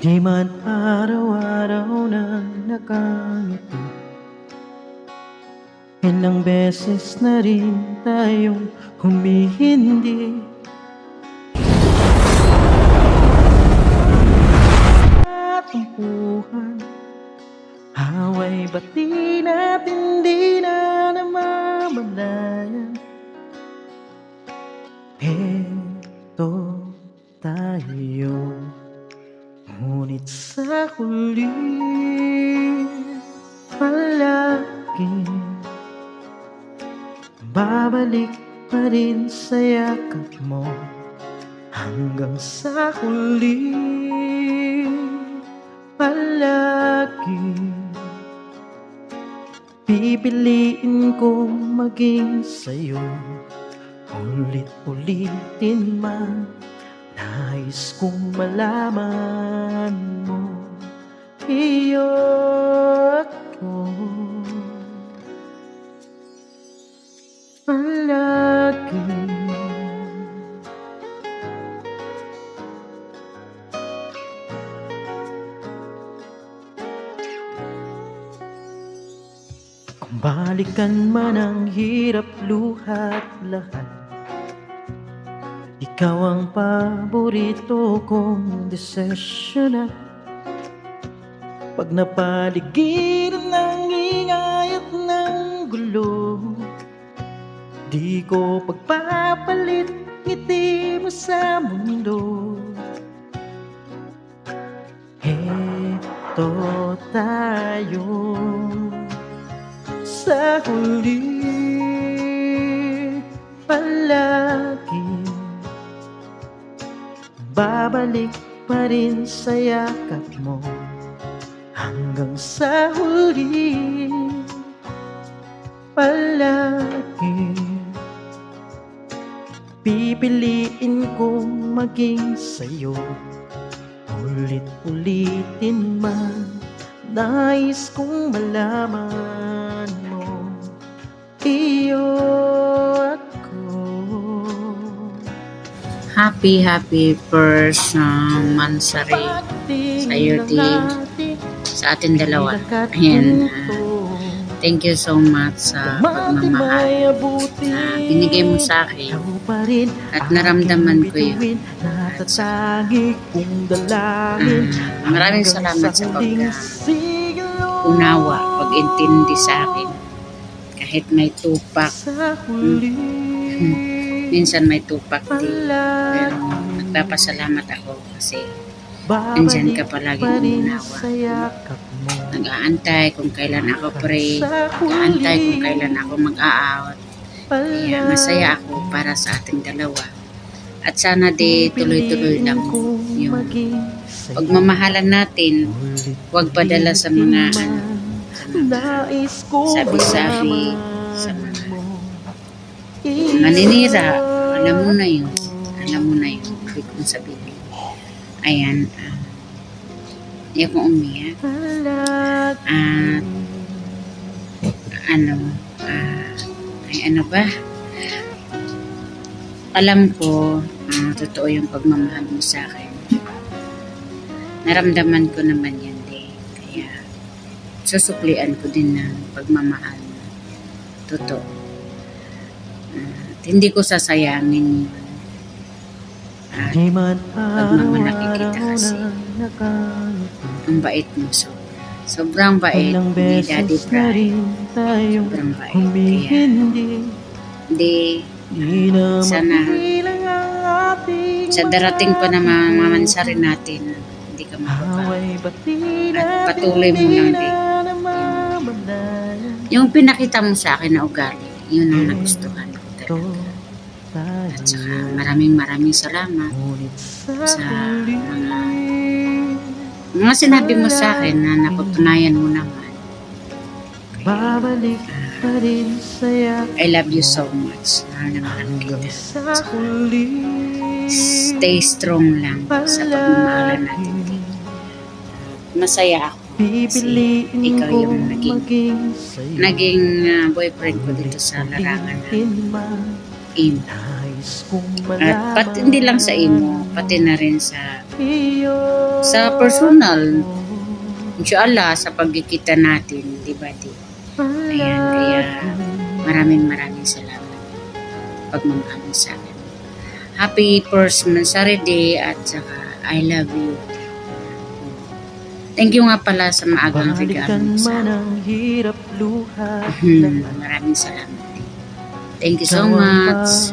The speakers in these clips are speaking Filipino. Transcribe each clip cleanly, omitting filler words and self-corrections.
Di man araw-araw na nakangiti, ilang beses na rin tayong humihindi. Tampuhan, away ba't di natin di na namamalayan? Eto tayo, ngunit sa huli palagi babalik pa rin sa yakap mo. Hanggang sa huli palagi pipiliin kong maging sa'yo. Ulit-ulitin man, nais kong malaman mo, iyo ako palagi. Kung balikan man ang hirap, luhat lahat, ikaw ang paborito kong desisyon. At pag napaligiran ng ingay at ng gulo, di ko pagpapalit ngiti mo sa mundo. Eto tayo sa huli palagi babalik pa rin sa yakap mo. Hanggang sa huli palagi pipiliin kong maging sa'yo. Ulit-ulitin man, nais kong malaman mo, iyo ako. Happy first Mansari sa'yo din, sa ating dalawa. Ayan, thank you so much sa pagmamahal na binigay mo sa akin at naramdaman ko yun. At maraming salamat sa pag-unawa, pag-intindi sa akin. Kahit may tupak, minsan may tupak din, pero nagpapasalamat ako kasi andyan ka palaging umunawa. Nag-aantay kung kailan ako pray, nag-aantay kung kailan ako mag-a-out. Kaya masaya ako para sa ating dalawa. At sana di tuloy-tuloy lang yung pagmamahalan natin. Huwag padala sa mga sabi-sabi, sa mga maninira. Alam mo na yun. Huwag kong sabihin. Ayan. Hindi ako umiyak. At ano ba? Alam ko, totoo yung pagmamahal mo sa akin. Naramdaman ko naman yan din. Kaya, susuklian ko din ng pagmamahal mo. Totoo. Hindi ko sasayangin yun. At pagmamalaki kita kasi. Ang bait mo. Sobrang bait ni Daddy Brian. Sobrang bait. Kaya, hindi sana sa darating pa na mamansari natin, hindi ka mabuka at patuloy mo lang din yung pinakita mo sa akin na ugali. Yun ang nagustuhan ko talaga. At saka maraming salamat sa mga sinabi mo sa akin na napatunayan mo naman. I love you so much. Stay strong lang sa pagmamahalan natin. Masaya ako kasi ikaw yung naging boyfriend ko dito sa larangan natin. imo. Nais kong At pati hindi lang sa imo, pati na rin sa personal. Inshallah, sa pagkikita natin, di ba di? Ayan, kaya maraming salamat pagmamahal sa akin. Happy first Mansari Day at saka I love you. Thank you nga pala sa maagang regalo mo sa akin. Maraming salamat. Thank you so much.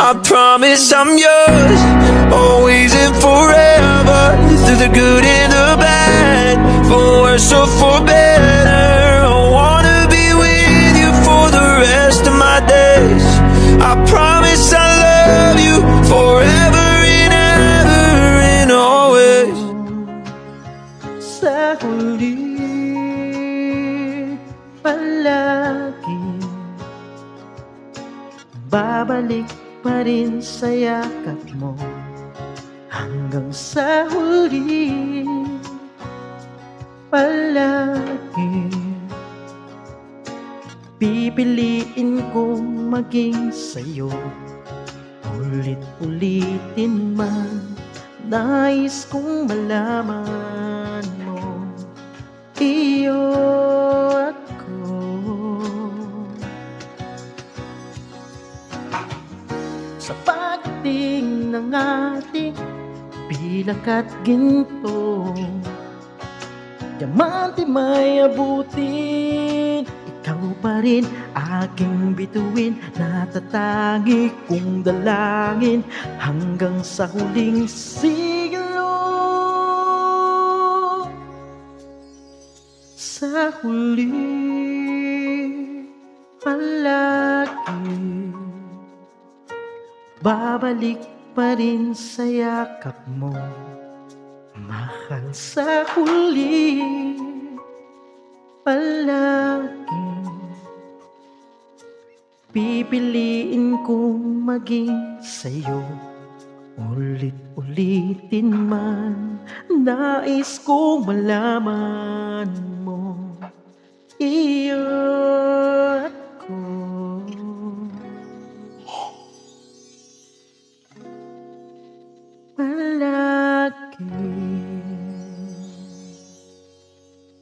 I promise I'm yours, always and forever. Through the good and the bad, for worse or for better. I wanna be with you for the rest of my days. I promise I love you forever and ever and always. Sa huli palagi babalik pa rin sa yakap mo hanggang sa huli palagi pipiliin kong maging sa'yo ulit-ulitin man nais kong malaman mo iyo ako sa pagdating ng ating pilak at ginto diamante may abutin ikaw pa rin aking bituin natatangi kong dalangin hanggang sa huling siglo sa huli palagi babalik pa rin sa yakap mo mahal sa huli palagi pipiliin kong maging sa'yo ulit-ulitin man nais kong malaman